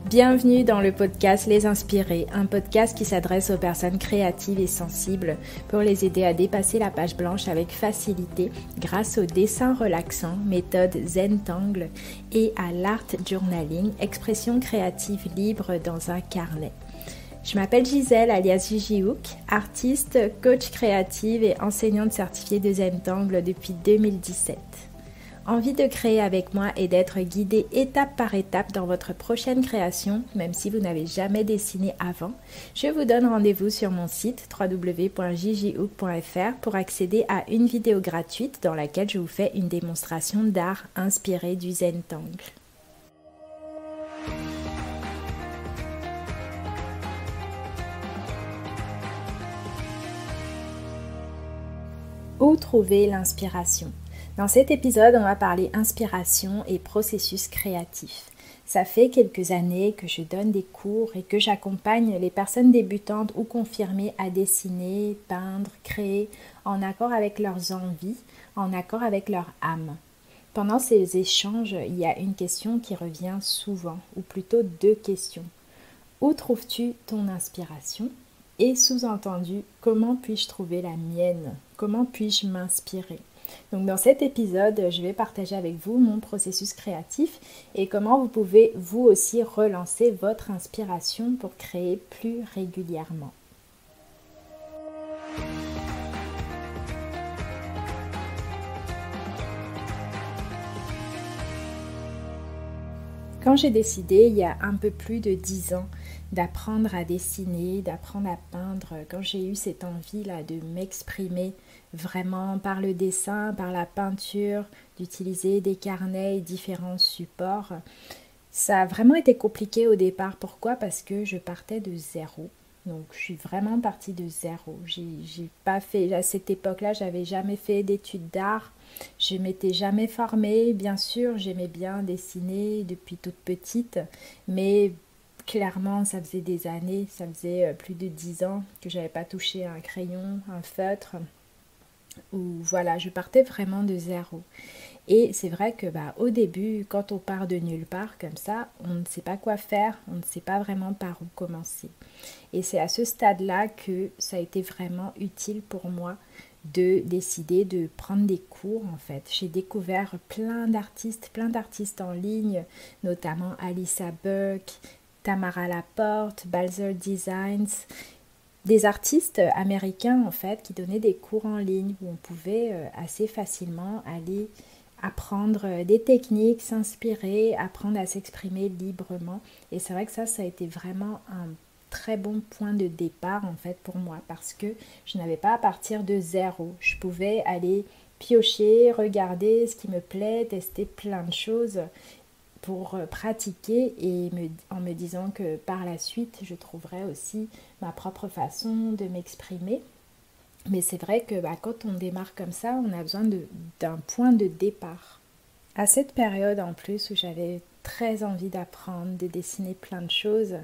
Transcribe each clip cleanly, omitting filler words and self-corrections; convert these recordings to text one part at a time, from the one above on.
Bienvenue dans le podcast Les Inspirés, un podcast qui s'adresse aux personnes créatives et sensibles pour les aider à dépasser la page blanche avec facilité grâce au dessin relaxant, méthode Zentangle et à l'art journaling, expression créative libre dans un carnet. Je m'appelle Gisèle alias Gigi Hook, artiste, coach créative et enseignante certifiée de Zentangle depuis 2017. Envie de créer avec moi et d'être guidée étape par étape dans votre prochaine création, même si vous n'avez jamais dessiné avant, je vous donne rendez-vous sur mon site www.gigihook.fr pour accéder à une vidéo gratuite dans laquelle je vous fais une démonstration d'art inspirée du Zentangle. Où trouver l'inspiration ? Dans cet épisode, on va parler inspiration et processus créatif. Ça fait quelques années que je donne des cours et que j'accompagne les personnes débutantes ou confirmées à dessiner, peindre, créer en accord avec leurs envies, en accord avec leur âme. Pendant ces échanges, il y a une question qui revient souvent, ou plutôt deux questions. Où trouves-tu ton inspiration ? Et sous-entendu, comment puis-je trouver la mienne ? Comment puis-je m'inspirer ? Donc dans cet épisode, je vais partager avec vous mon processus créatif et comment vous pouvez vous aussi relancer votre inspiration pour créer plus régulièrement. Quand j'ai décidé, il y a un peu plus de 10 ans, d'apprendre à dessiner, d'apprendre à peindre, quand j'ai eu cette envie-là de m'exprimer vraiment par le dessin, par la peinture, d'utiliser des carnets et différents supports, ça a vraiment été compliqué au départ. Pourquoi ? Parce que je partais de zéro. Donc je suis vraiment partie de zéro. J'ai pas fait, à cette époque-là, j'avais jamais fait d'études d'art. Je m'étais jamais formée. Bien sûr, j'aimais bien dessiner depuis toute petite, mais clairement, ça faisait des années, ça faisait plus de 10 ans que j'avais pas touché un crayon, un feutre. Ou voilà, je partais vraiment de zéro. Et c'est vrai que au début, quand on part de nulle part comme ça, on ne sait pas quoi faire, on ne sait pas vraiment par où commencer. Et c'est à ce stade-là que ça a été vraiment utile pour moi de décider de prendre des cours en fait. J'ai découvert plein d'artistes en ligne, notamment Alissa Buck, Tamara Laporte, Balzer Designs, des artistes américains en fait qui donnaient des cours en ligne où on pouvait assez facilement aller apprendre des techniques, s'inspirer, apprendre à s'exprimer librement. Et c'est vrai que ça a été vraiment un très bon point de départ en fait pour moi parce que je n'avais pas à partir de zéro. Je pouvais aller piocher, regarder ce qui me plaît, tester plein de choses pour pratiquer et en me disant que par la suite je trouverais aussi ma propre façon de m'exprimer. Mais c'est vrai que quand on démarre comme ça, on a besoin d'un point de départ. À cette période en plus où j'avais très envie d'apprendre, de dessiner plein de choses,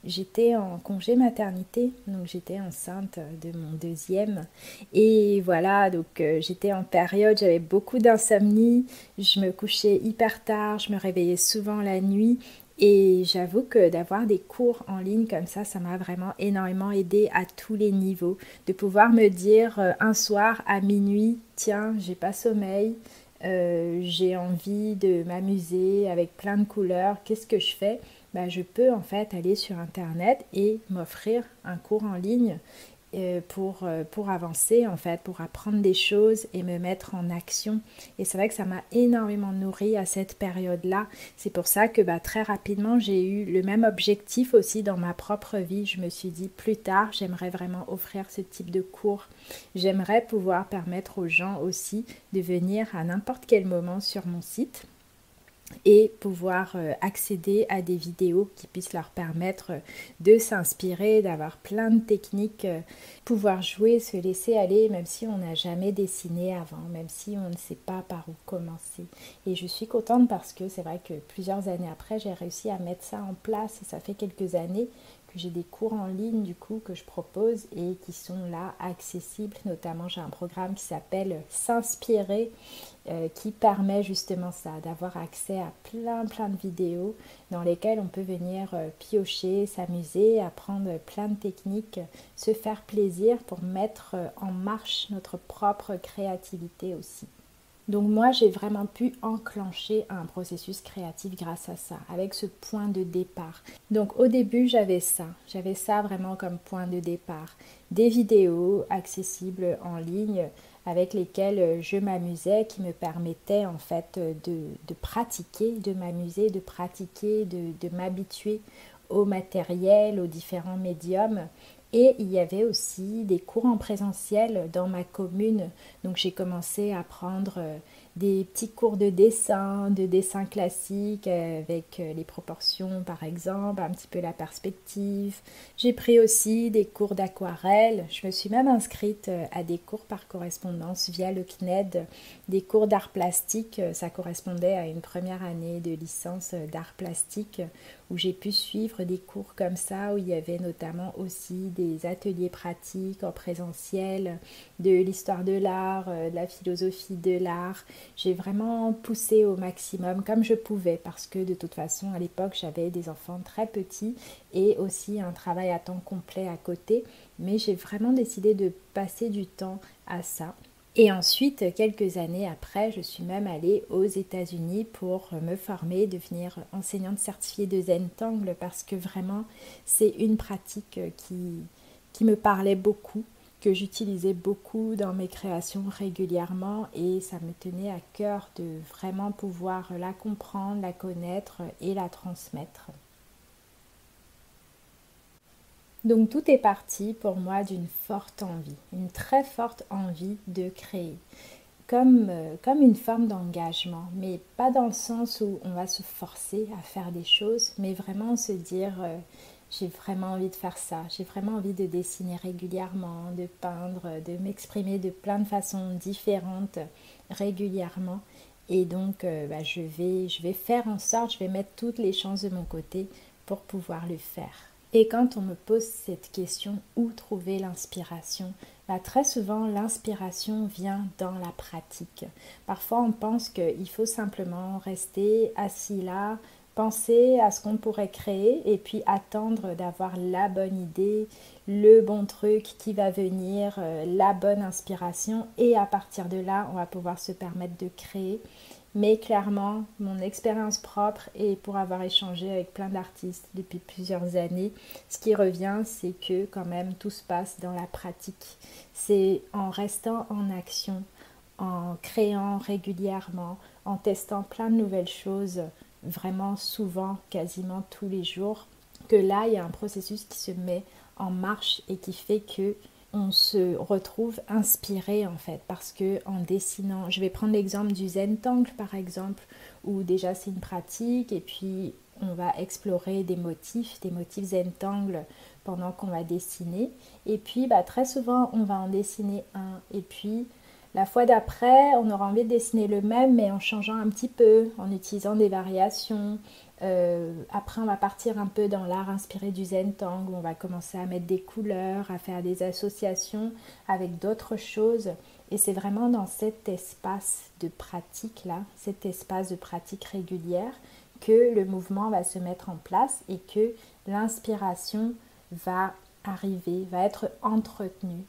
j'étais en congé maternité, donc j'étais enceinte de mon deuxième. Et voilà, donc j'étais en période, j'avais beaucoup d'insomnie, je me couchais hyper tard, je me réveillais souvent la nuit. Et j'avoue que d'avoir des cours en ligne comme ça m'a vraiment énormément aidé à tous les niveaux. De pouvoir me dire un soir à minuit, tiens, j'ai pas sommeil, j'ai envie de m'amuser avec plein de couleurs, qu'est-ce que je fais ? Je peux en fait aller sur internet et m'offrir un cours en ligne pour avancer en fait, pour apprendre des choses et me mettre en action. Et c'est vrai que ça m'a énormément nourrie à cette période-là. C'est pour ça que très rapidement j'ai eu le même objectif aussi dans ma propre vie. Je me suis dit plus tard, j'aimerais vraiment offrir ce type de cours. J'aimerais pouvoir permettre aux gens aussi de venir à n'importe quel moment sur mon site et pouvoir accéder à des vidéos qui puissent leur permettre de s'inspirer, d'avoir plein de techniques, pouvoir jouer, se laisser aller, même si on n'a jamais dessiné avant, même si on ne sait pas par où commencer. Et je suis contente parce que c'est vrai que plusieurs années après, j'ai réussi à mettre ça en place et ça fait quelques années que j'ai des cours en ligne du coup que je propose et qui sont là accessibles. Notamment, j'ai un programme qui s'appelle S'inspirer qui permet justement ça, d'avoir accès à plein de vidéos dans lesquelles on peut venir piocher, s'amuser, apprendre plein de techniques, se faire plaisir pour mettre en marche notre propre créativité aussi. Donc moi, j'ai vraiment pu enclencher un processus créatif grâce à ça, avec ce point de départ. Donc au début, j'avais ça vraiment comme point de départ. Des vidéos accessibles en ligne avec lesquelles je m'amusais, qui me permettaient en fait de pratiquer, de m'amuser, de pratiquer, de m'habituer au matériel, aux différents médiums. Et il y avait aussi des cours en présentiel dans ma commune. Donc j'ai commencé à prendre des petits cours de dessin classique avec les proportions par exemple, un petit peu la perspective. J'ai pris aussi des cours d'aquarelle. Je me suis même inscrite à des cours par correspondance via le CNED, des cours d'art plastique. Ça correspondait à une première année de licence d'art plastique où j'ai pu suivre des cours comme ça, où il y avait notamment aussi des ateliers pratiques en présentiel, de l'histoire de l'art, de la philosophie de l'art. J'ai vraiment poussé au maximum comme je pouvais parce que de toute façon à l'époque j'avais des enfants très petits et aussi un travail à temps complet à côté, mais j'ai vraiment décidé de passer du temps à ça. Et ensuite, quelques années après, je suis même allée aux États-Unis pour me former, devenir enseignante certifiée de Zentangle parce que vraiment, c'est une pratique qui me parlait beaucoup, que j'utilisais beaucoup dans mes créations régulièrement et ça me tenait à cœur de vraiment pouvoir la comprendre, la connaître et la transmettre. Donc tout est parti pour moi d'une forte envie, une très forte envie de créer, comme une forme d'engagement, mais pas dans le sens où on va se forcer à faire des choses, mais vraiment se dire j'ai vraiment envie de faire ça, j'ai vraiment envie de dessiner régulièrement, de peindre, de m'exprimer de plein de façons différentes régulièrement. Et donc je vais faire en sorte, je vais mettre toutes les chances de mon côté pour pouvoir le faire. Et quand on me pose cette question, où trouver l'inspiration? Très souvent, l'inspiration vient dans la pratique. Parfois, on pense qu'il faut simplement rester assis là, penser à ce qu'on pourrait créer et puis attendre d'avoir la bonne idée, le bon truc qui va venir, la bonne inspiration et à partir de là, on va pouvoir se permettre de créer. Mais clairement, mon expérience propre et pour avoir échangé avec plein d'artistes depuis plusieurs années, ce qui revient, c'est que quand même tout se passe dans la pratique. C'est en restant en action, en créant régulièrement, en testant plein de nouvelles choses, vraiment souvent, quasiment tous les jours, que là, il y a un processus qui se met en marche et qui fait que on se retrouve inspiré en fait parce que en dessinant, je vais prendre l'exemple du Zentangle par exemple où déjà c'est une pratique et puis on va explorer des motifs Zentangle pendant qu'on va dessiner et puis très souvent on va en dessiner un et puis la fois d'après on aura envie de dessiner le même mais en changeant un petit peu, en utilisant des variations. Après on va partir un peu dans l'art inspiré du Zentangle, on va commencer à mettre des couleurs, à faire des associations avec d'autres choses et c'est vraiment dans cet espace de pratique là, cet espace de pratique régulière que le mouvement va se mettre en place et que l'inspiration va arriver, va être entretenue.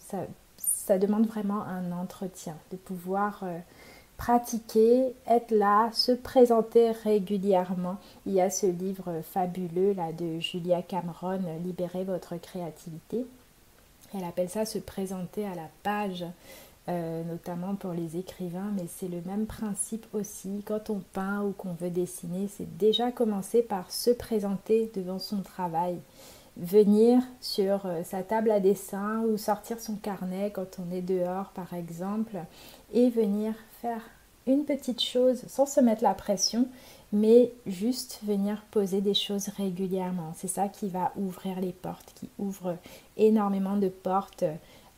Ça demande vraiment un entretien, de pouvoir pratiquer, être là, se présenter régulièrement. Il y a ce livre fabuleux là de Julia Cameron, Libérez votre créativité. Elle appelle ça se présenter à la page, notamment pour les écrivains, mais c'est le même principe aussi. Quand on peint ou qu'on veut dessiner, c'est déjà commencer par se présenter devant son travail. Venir sur sa table à dessin ou sortir son carnet quand on est dehors par exemple et venir faire une petite chose sans se mettre la pression mais juste venir poser des choses régulièrement. C'est ça qui va ouvrir les portes, qui ouvre énormément de portes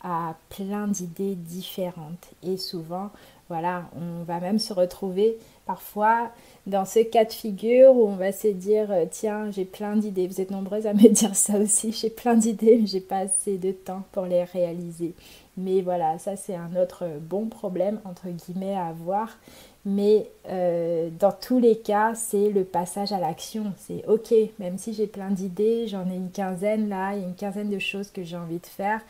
à plein d'idées différentes et souvent Voilà, on va même se retrouver parfois dans ce cas de figure où on va se dire tiens, j'ai plein d'idées. Vous êtes nombreuses à me dire ça aussi. J'ai plein d'idées, mais j'ai pas assez de temps pour les réaliser. Mais voilà, ça c'est un autre bon problème entre guillemets à avoir. Mais dans tous les cas, c'est le passage à l'action. C'est ok, même si j'ai plein d'idées, j'en ai une quinzaine là, il y a une quinzaine de choses que j'ai envie de faire.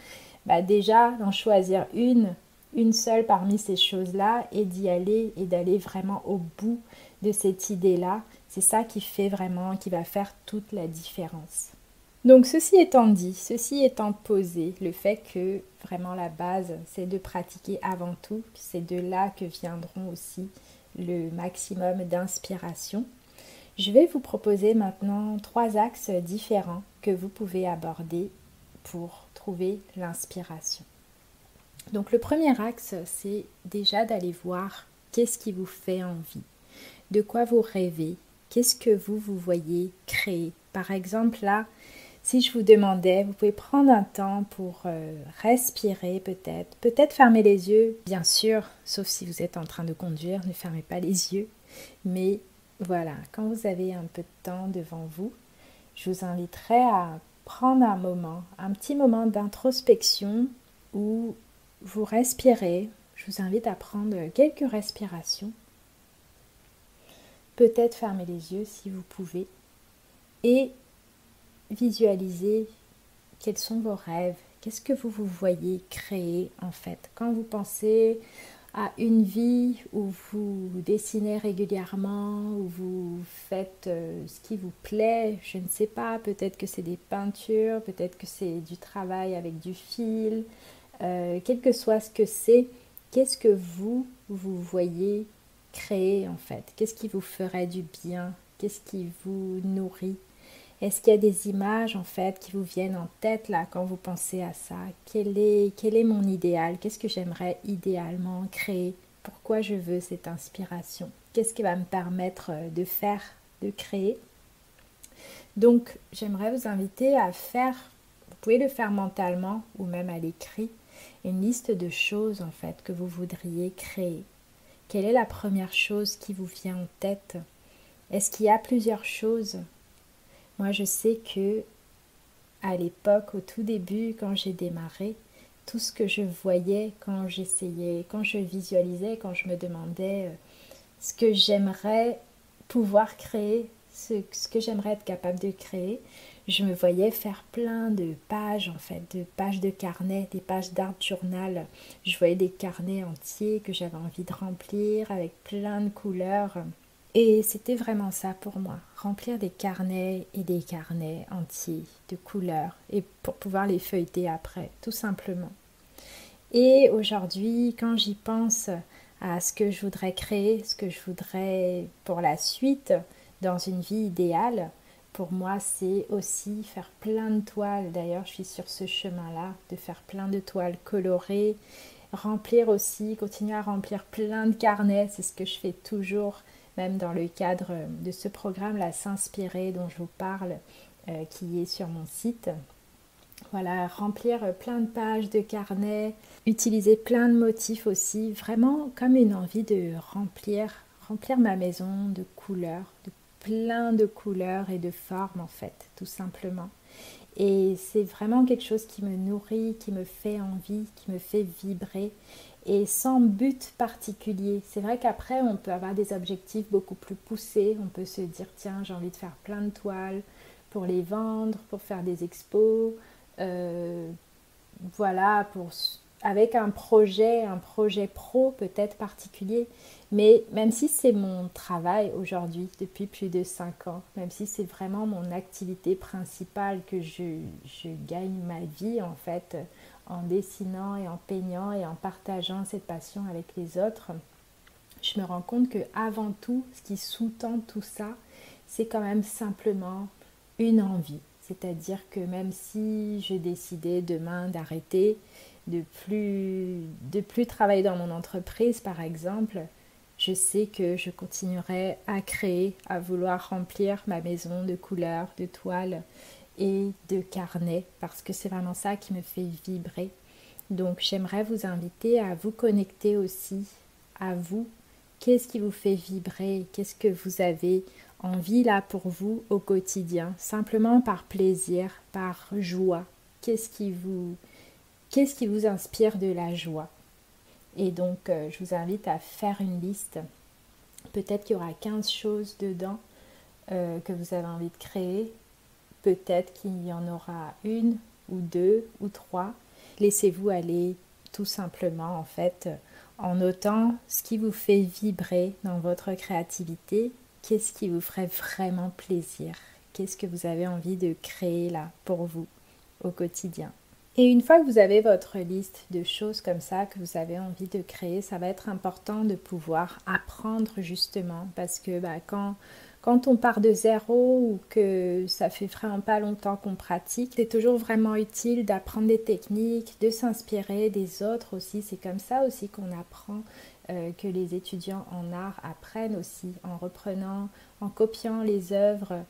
Bah déjà, d'en choisir une seule parmi ces choses-là et d'y aller et d'aller vraiment au bout de cette idée-là. C'est ça qui fait vraiment, qui va faire toute la différence. Donc ceci étant dit, ceci étant posé, le fait que vraiment la base, c'est de pratiquer avant tout, c'est de là que viendront aussi le maximum d'inspiration. Je vais vous proposer maintenant 3 axes différents que vous pouvez aborder pour trouver l'inspiration. Donc le premier axe, c'est déjà d'aller voir qu'est-ce qui vous fait envie, de quoi vous rêvez, qu'est-ce que vous voyez créer. Par exemple là, si je vous demandais, vous pouvez prendre un temps pour respirer peut-être fermer les yeux, bien sûr, sauf si vous êtes en train de conduire, ne fermez pas les yeux. Mais voilà, quand vous avez un peu de temps devant vous, je vous inviterai à prendre un moment, un petit moment d'introspection où vous respirez. Je vous invite à prendre quelques respirations. Peut-être fermer les yeux si vous pouvez. Et visualiser quels sont vos rêves. Qu'est-ce que vous voyez créer en fait. Quand vous pensez à une vie où vous dessinez régulièrement, où vous faites ce qui vous plaît, je ne sais pas, peut-être que c'est des peintures, peut-être que c'est du travail avec du fil, quel que soit ce que c'est, qu'est-ce que vous voyez créer en fait? Qu'est-ce qui vous ferait du bien? Qu'est-ce qui vous nourrit? Est-ce qu'il y a des images en fait qui vous viennent en tête là quand vous pensez à ça? Quel est mon idéal? Qu'est-ce que j'aimerais idéalement créer? Pourquoi je veux cette inspiration? Qu'est-ce qui va me permettre de faire, de créer? Donc j'aimerais vous inviter à faire, vous pouvez le faire mentalement ou même à l'écrit, une liste de choses en fait que vous voudriez créer. Quelle est la première chose qui vous vient en tête? Est-ce qu'il y a plusieurs choses? Moi, je sais que à l'époque, au tout début, quand j'ai démarré, tout ce que je voyais quand j'essayais, quand je visualisais, quand je me demandais ce que j'aimerais pouvoir créer, ce que j'aimerais être capable de créer, je me voyais faire plein de pages en fait, de pages de carnet, des pages d'art journal. Je voyais des carnets entiers que j'avais envie de remplir avec plein de couleurs. Et c'était vraiment ça pour moi, remplir des carnets et des carnets entiers de couleurs et pour pouvoir les feuilleter après, tout simplement. Et aujourd'hui, quand j'y pense à ce que je voudrais créer, ce que je voudrais pour la suite dans une vie idéale, pour moi c'est aussi faire plein de toiles. D'ailleurs, je suis sur ce chemin-là, de faire plein de toiles colorées, remplir aussi, continuer à remplir plein de carnets, c'est ce que je fais toujours même dans le cadre de ce programme, la S'inspirer dont je vous parle, qui est sur mon site. Voilà, remplir plein de pages de carnet, utiliser plein de motifs aussi, vraiment comme une envie de remplir ma maison de couleurs, de plein de couleurs et de formes en fait, tout simplement. Et c'est vraiment quelque chose qui me nourrit, qui me fait envie, qui me fait vibrer et sans but particulier. C'est vrai qu'après, on peut avoir des objectifs beaucoup plus poussés. On peut se dire, tiens, j'ai envie de faire plein de toiles pour les vendre, pour faire des expos. Voilà, avec un projet pro peut-être particulier. Mais même si c'est mon travail aujourd'hui, depuis plus de 5 ans, même si c'est vraiment mon activité principale, que je gagne ma vie en fait, en dessinant et en peignant et en partageant cette passion avec les autres, je me rends compte que avant tout, ce qui sous-tend tout ça, c'est quand même simplement une envie. C'est-à-dire que même si je décidais demain d'arrêter, de plus travailler dans mon entreprise par exemple, je sais que je continuerai à créer, à vouloir remplir ma maison de couleurs, de toiles et de carnets parce que c'est vraiment ça qui me fait vibrer. Donc j'aimerais vous inviter à vous connecter aussi à vous. Qu'est-ce qui vous fait vibrer? Qu'est-ce que vous avez envie là pour vous au quotidien? Simplement par plaisir, par joie. Qu'est-ce qui vous inspire de la joie? Et donc, je vous invite à faire une liste. Peut-être qu'il y aura 15 choses dedans que vous avez envie de créer. Peut-être qu'il y en aura une ou deux ou trois. Laissez-vous aller tout simplement en fait en notant ce qui vous fait vibrer dans votre créativité. Qu'est-ce qui vous ferait vraiment plaisir? Qu'est-ce que vous avez envie de créer là pour vous au quotidien? Et une fois que vous avez votre liste de choses comme ça que vous avez envie de créer, ça va être important de pouvoir apprendre justement parce que quand on part de zéro ou que ça fait vraiment pas longtemps qu'on pratique, c'est toujours vraiment utile d'apprendre des techniques, de s'inspirer des autres aussi. C'est comme ça aussi qu'on apprend, que les étudiants en art apprennent aussi en reprenant, en copiant les œuvres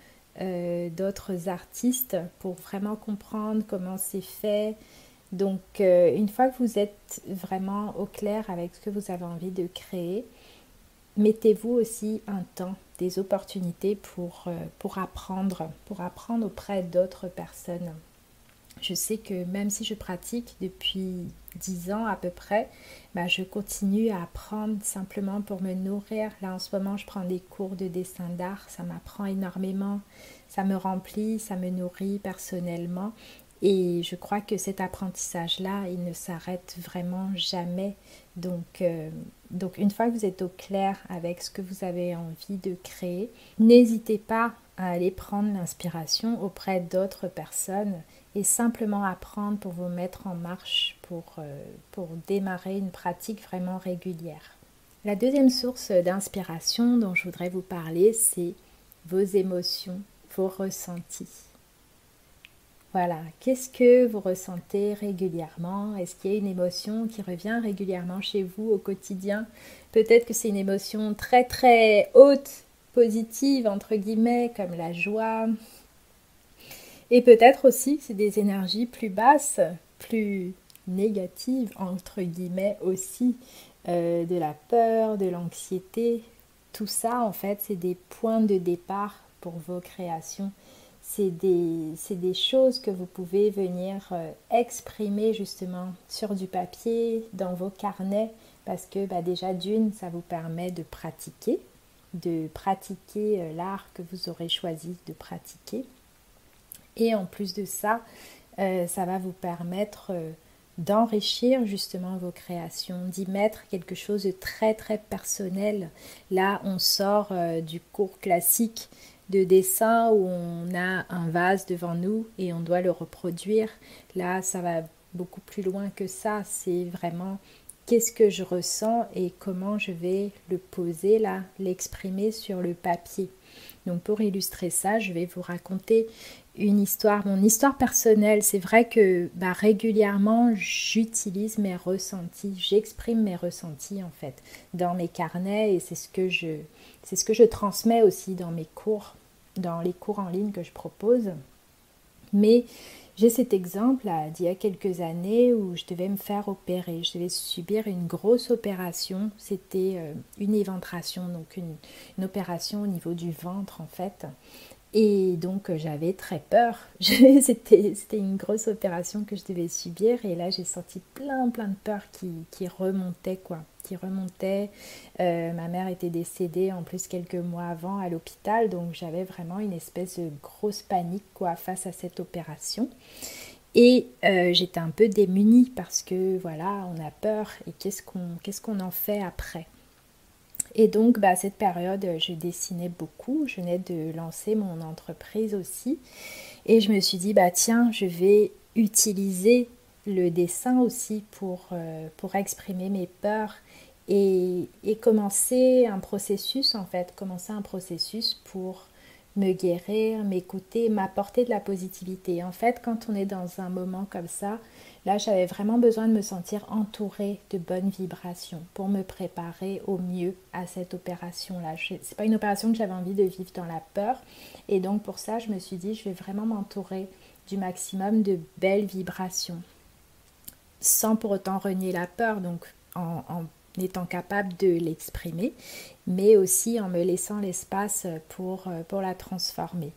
d'autres artistes pour vraiment comprendre comment c'est fait. Donc une fois que vous êtes vraiment au clair avec ce que vous avez envie de créer, mettez-vous aussi un temps, des opportunités pour apprendre auprès d'autres personnes. Je sais que même si je pratique depuis 10 ans à peu près, je continue à apprendre simplement pour me nourrir. Là en ce moment, je prends des cours de dessin d'art, ça m'apprend énormément, ça me remplit, ça me nourrit personnellement. Et je crois que cet apprentissage-là, il ne s'arrête vraiment jamais. Donc une fois que vous êtes au clair avec ce que vous avez envie de créer, n'hésitez pas à aller prendre l'inspiration auprès d'autres personnes et simplement apprendre pour vous mettre en marche, pour démarrer une pratique vraiment régulière. La deuxième source d'inspiration dont je voudrais vous parler, c'est vos émotions, vos ressentis. Voilà, qu'est-ce que vous ressentez régulièrement? Est-ce qu'il y a une émotion qui revient régulièrement chez vous au quotidien? Peut-être que c'est une émotion très très haute, positive entre guillemets, comme la joie. Et peut-être aussi que c'est des énergies plus basses, plus négatives entre guillemets aussi, de la peur, de l'anxiété. Tout ça en fait, c'est des points de départ pour vos créations. C'est des choses que vous pouvez venir exprimer justement sur du papier, dans vos carnets, parce que déjà d'une, ça vous permet de pratiquer l'art que vous aurez choisi de pratiquer. Et en plus de ça, ça va vous permettre d'enrichir justement vos créations, d'y mettre quelque chose de très très personnel. Là, on sort du cours classique de dessin où on a un vase devant nous et on doit le reproduire. Là, ça va beaucoup plus loin que ça. C'est vraiment qu'est-ce que je ressens et comment je vais le poser là, l'exprimer sur le papier. Donc pour illustrer ça, je vais vous raconter une histoire, mon histoire personnelle. C'est vrai que régulièrement, j'utilise mes ressentis, j'exprime mes ressentis en fait dans mes carnets et c'est ce que je transmets aussi dans mes cours, dans les cours en ligne que je propose. Mais j'ai cet exemple d'il y a quelques années où je devais me faire opérer. Je devais subir une grosse opération. C'était une éventration, donc une opération au niveau du ventre en fait. Et donc j'avais très peur. C'était une grosse opération que je devais subir et là j'ai senti plein de peur qui remontait quoi. Qui remontait. Ma mère était décédée en plus quelques mois avant à l'hôpital, donc j'avais vraiment une espèce de grosse panique quoi face à cette opération. Et j'étais un peu démunie parce que voilà, on a peur et qu'est-ce qu'on en fait après? Et donc, à cette période, je dessinais beaucoup. Je venais de lancer mon entreprise aussi. Et je me suis dit, tiens, je vais utiliser le dessin aussi pour exprimer mes peurs et commencer un processus, en fait. Commencer un processus pour me guérir, m'écouter, m'apporter de la positivité. En fait, quand on est dans un moment comme ça, là, j'avais vraiment besoin de me sentir entourée de bonnes vibrations pour me préparer au mieux à cette opération-là. C'est pas une opération que j'avais envie de vivre dans la peur. Et donc, pour ça, je me suis dit, je vais vraiment m'entourer du maximum de belles vibrations sans pour autant renier la peur. Donc, en étant capable de l'exprimer, mais aussi en me laissant l'espace pour la transformer.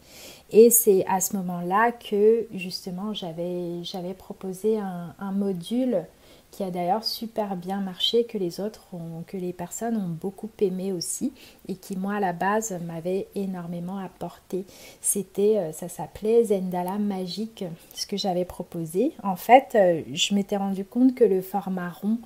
Et c'est à ce moment-là que justement j'avais proposé un module qui a d'ailleurs super bien marché, que les personnes ont beaucoup aimé aussi, et qui moi à la base m'avait énormément apporté. Ça s'appelait Zendala Magique, ce que j'avais proposé. En fait, je m'étais rendu compte que le format rond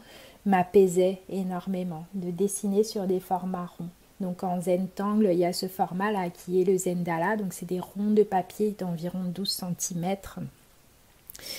m'apaisait énormément, de dessiner sur des formats ronds. Donc en Zentangle, il y a ce format-là qui est le Zendala, donc c'est des ronds de papier d'environ 12 cm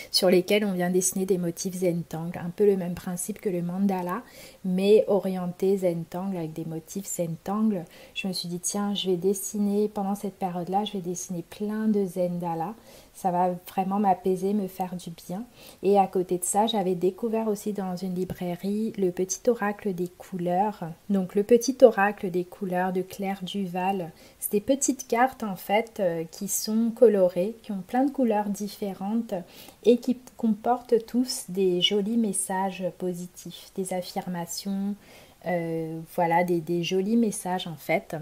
sur lesquels on vient dessiner des motifs Zentangle, un peu le même principe que le mandala, mais orienté Zentangle avec des motifs Zentangle. Je me suis dit, tiens, je vais dessiner, pendant cette période-là, je vais dessiner plein de Zendala. Ça va vraiment m'apaiser, me faire du bien. Et à côté de ça, j'avais découvert aussi dans une librairie le petit oracle des couleurs. Donc le petit oracle des couleurs de Claire Duval. C'est des petites cartes en fait qui sont colorées, qui ont plein de couleurs différentes et qui comportent tous des jolis messages positifs, des affirmations, voilà, des jolis messages en fait.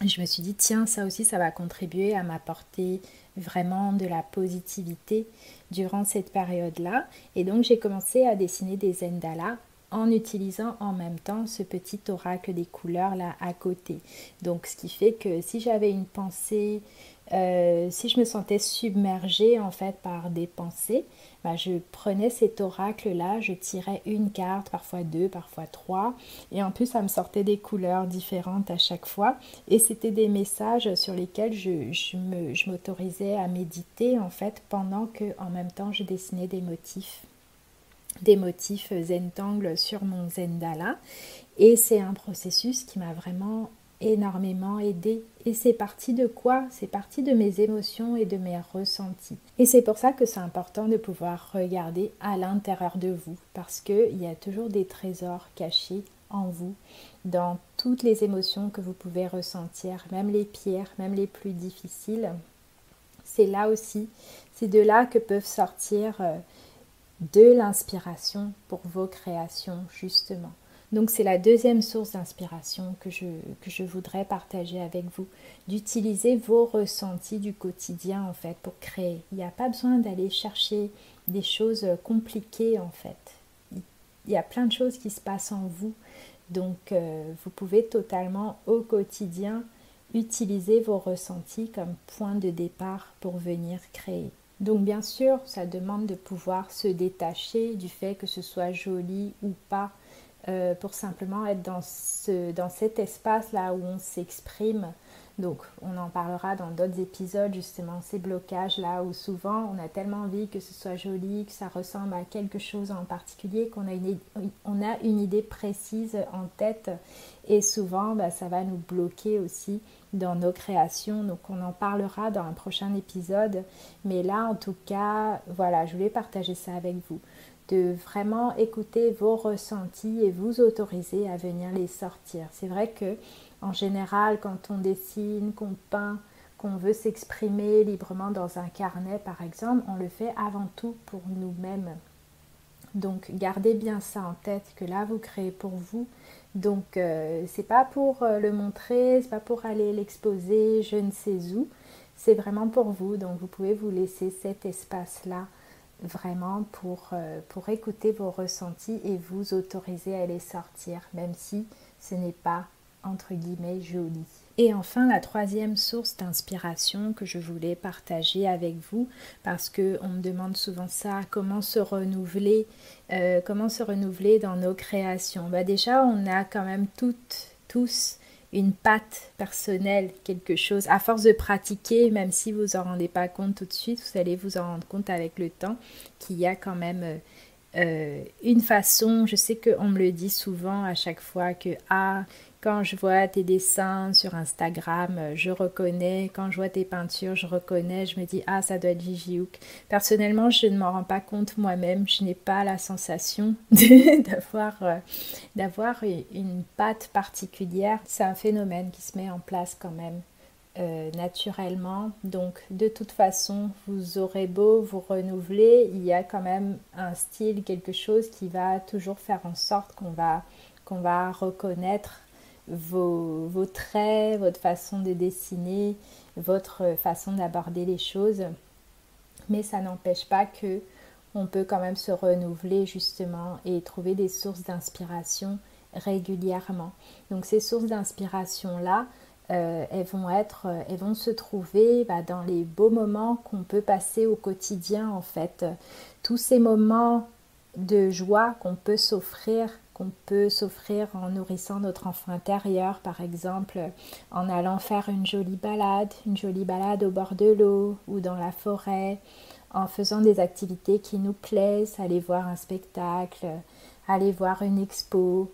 Je me suis dit, tiens, ça aussi, ça va contribuer à m'apporter vraiment de la positivité durant cette période-là. Et donc, j'ai commencé à dessiner des Zendala en utilisant en même temps ce petit oracle des couleurs là à côté. Donc, ce qui fait que si j'avais une pensée, si je me sentais submergée en fait par des pensées, je prenais cet oracle-là, je tirais une carte, parfois deux, parfois trois, et en plus ça me sortait des couleurs différentes à chaque fois, et c'était des messages sur lesquels je m'autorisais à méditer en fait, pendant que en même temps je dessinais des motifs Zentangle sur mon Zendala, et c'est un processus qui m'a vraiment énormément aidé. Et c'est parti de quoi? C'est parti de mes émotions et de mes ressentis. Et c'est pour ça que c'est important de pouvoir regarder à l'intérieur de vous, parce qu'il y a toujours des trésors cachés en vous, dans toutes les émotions que vous pouvez ressentir, même les pires, même les plus difficiles. C'est là aussi, c'est de là que peuvent sortir de l'inspiration pour vos créations, justement. Donc c'est la deuxième source d'inspiration que je voudrais partager avec vous, d'utiliser vos ressentis du quotidien en fait pour créer. Il n'y a pas besoin d'aller chercher des choses compliquées en fait. Il y a plein de choses qui se passent en vous, donc vous pouvez totalement au quotidien utiliser vos ressentis comme point de départ pour venir créer. Donc bien sûr, ça demande de pouvoir se détacher du fait que ce soit joli ou pas, pour simplement être dans cet espace-là où on s'exprime. Donc on en parlera dans d'autres épisodes, justement, ces blocages-là où souvent on a tellement envie que ce soit joli, que ça ressemble à quelque chose en particulier, qu'on a une idée précise en tête, et souvent ça va nous bloquer aussi dans nos créations. Donc on en parlera dans un prochain épisode, mais là en tout cas, voilà, je voulais partager ça avec vous, de vraiment écouter vos ressentis et vous autoriser à venir les sortir. C'est vrai que en général, quand on dessine, qu'on peint, qu'on veut s'exprimer librement dans un carnet par exemple, on le fait avant tout pour nous-mêmes. Donc gardez bien ça en tête, que là vous créez pour vous. Donc c'est pas pour le montrer, c'est pas pour aller l'exposer je ne sais où, c'est vraiment pour vous. Donc vous pouvez vous laisser cet espace-là vraiment pour écouter vos ressentis et vous autoriser à les sortir, même si ce n'est pas entre guillemets joli. Et enfin, la troisième source d'inspiration que je voulais partager avec vous, parce qu'on me demande souvent ça, comment se renouveler dans nos créations. Déjà, on a quand même tous une patte personnelle, quelque chose. À force de pratiquer, même si vous vous en rendez pas compte tout de suite, vous allez vous en rendre compte avec le temps qu'il y a quand même une façon. Je sais qu'on me le dit souvent à chaque fois que quand je vois tes dessins sur Instagram, je reconnais. Quand je vois tes peintures, je reconnais. Je me dis, ça doit être Gigi Hook. Personnellement, je ne m'en rends pas compte moi-même. Je n'ai pas la sensation d'avoir une patte particulière. C'est un phénomène qui se met en place quand même naturellement. Donc, de toute façon, vous aurez beau vous renouveler, il y a quand même un style, quelque chose qui va toujours faire en sorte qu'on va qu'on va reconnaître vos traits, votre façon de dessiner, votre façon d'aborder les choses. Mais ça n'empêche pas que on peut quand même se renouveler justement et trouver des sources d'inspiration régulièrement. Donc ces sources d'inspiration-là, elles vont se trouver dans les beaux moments qu'on peut passer au quotidien en fait. Tous ces moments de joie qu'on peut s'offrir en nourrissant notre enfant intérieur, par exemple en allant faire une jolie balade au bord de l'eau ou dans la forêt, en faisant des activités qui nous plaisent, aller voir un spectacle, aller voir une expo,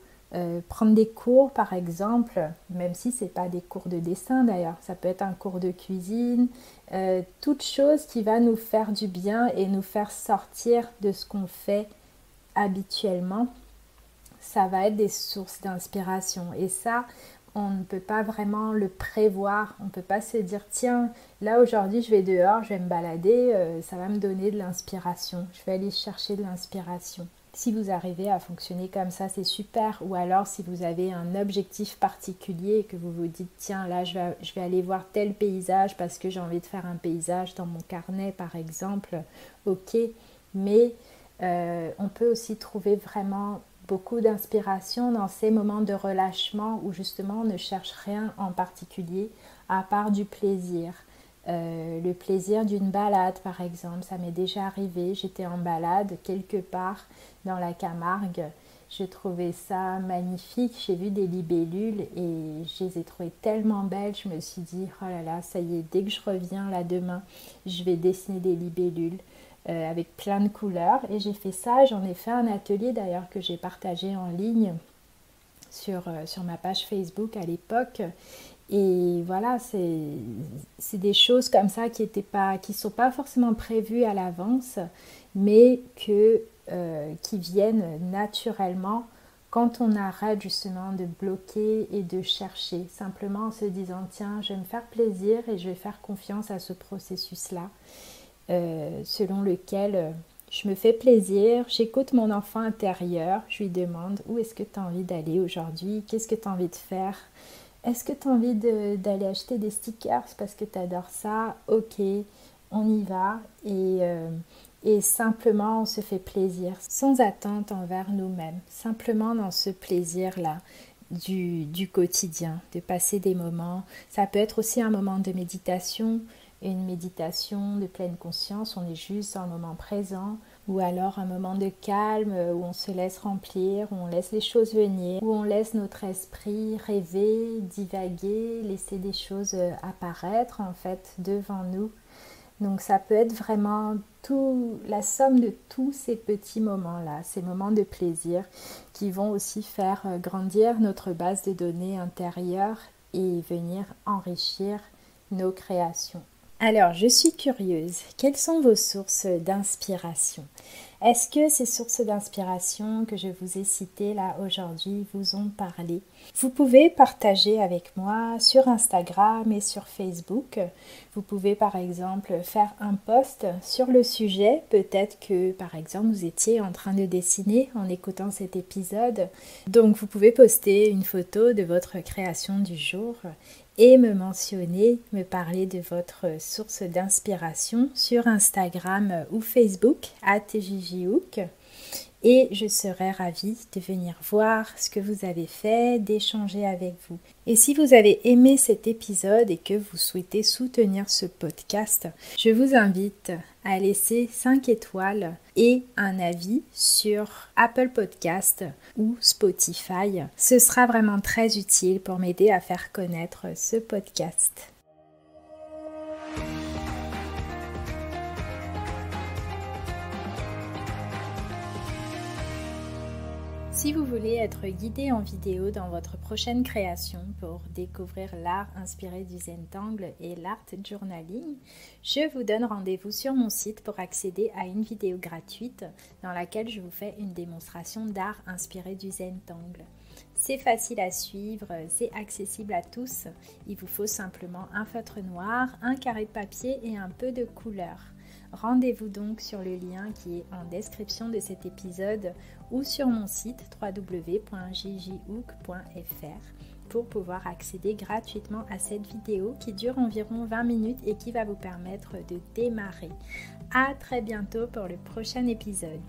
prendre des cours par exemple, même si ce n'est pas des cours de dessin d'ailleurs, ça peut être un cours de cuisine, toute chose qui va nous faire du bien et nous faire sortir de ce qu'on fait habituellement, ça va être des sources d'inspiration. Et ça, on ne peut pas vraiment le prévoir. On ne peut pas se dire, tiens, là aujourd'hui je vais dehors, je vais me balader, ça va me donner de l'inspiration. Je vais aller chercher de l'inspiration. Si vous arrivez à fonctionner comme ça, c'est super. Ou alors si vous avez un objectif particulier et que vous vous dites, tiens, là je vais aller voir tel paysage parce que j'ai envie de faire un paysage dans mon carnet par exemple, ok. Mais on peut aussi trouver vraiment beaucoup d'inspiration dans ces moments de relâchement où justement on ne cherche rien en particulier à part du plaisir. Le plaisir d'une balade par exemple, ça m'est déjà arrivé, j'étais en balade quelque part dans la Camargue, j'ai trouvé ça magnifique, j'ai vu des libellules et je les ai trouvées tellement belles, je me suis dit oh là là, ça y est, dès que je reviens là demain, je vais dessiner des libellules. Avec plein de couleurs et j'ai fait ça, j'en ai fait un atelier d'ailleurs que j'ai partagé en ligne sur ma page Facebook à l'époque et voilà, c'est des choses comme ça qui sont pas forcément prévues à l'avance mais qui viennent naturellement quand on arrête justement de bloquer et de chercher, simplement en se disant tiens, je vais me faire plaisir et je vais faire confiance à ce processus-là. Selon lequel je me fais plaisir, j'écoute mon enfant intérieur, je lui demande où est-ce que tu as envie d'aller aujourd'hui, qu'est-ce que tu as envie de faire, est-ce que tu as envie d'aller acheter des stickers parce que tu adores ça, ok, on y va et simplement on se fait plaisir sans attente envers nous-mêmes, simplement dans ce plaisir-là du quotidien, de passer des moments, ça peut être aussi un moment de méditation, une méditation de pleine conscience, on est juste dans le moment présent, ou alors un moment de calme où on se laisse remplir, où on laisse les choses venir, où on laisse notre esprit rêver, divaguer, laisser des choses apparaître en fait devant nous. Donc ça peut être vraiment la somme de tous ces petits moments-là, ces moments de plaisir qui vont aussi faire grandir notre base de données intérieure et venir enrichir nos créations. Alors, je suis curieuse, quelles sont vos sources d'inspiration? Est-ce que ces sources d'inspiration que je vous ai citées là aujourd'hui vous ont parlé? Vous pouvez partager avec moi sur Instagram et sur Facebook. Vous pouvez par exemple faire un post sur le sujet. Peut-être que par exemple vous étiez en train de dessiner en écoutant cet épisode. Donc vous pouvez poster une photo de votre création du jour et me mentionner, me parler de votre source d'inspiration sur Instagram ou Facebook @JJHook. Et je serai ravie de venir voir ce que vous avez fait, d'échanger avec vous. Et si vous avez aimé cet épisode et que vous souhaitez soutenir ce podcast, je vous invite à laisser 5 étoiles et un avis sur Apple Podcast ou Spotify. Ce sera vraiment très utile pour m'aider à faire connaître ce podcast. Si vous voulez être guidé en vidéo dans votre prochaine création pour découvrir l'art inspiré du Zentangle et l'art journaling, je vous donne rendez-vous sur mon site pour accéder à une vidéo gratuite dans laquelle je vous fais une démonstration d'art inspiré du Zentangle. C'est facile à suivre, c'est accessible à tous. Il vous faut simplement un feutre noir, un carré de papier et un peu de couleur. Rendez-vous donc sur le lien qui est en description de cet épisode ou sur mon site www.jjhook.fr pour pouvoir accéder gratuitement à cette vidéo qui dure environ 20 minutes et qui va vous permettre de démarrer. À très bientôt pour le prochain épisode.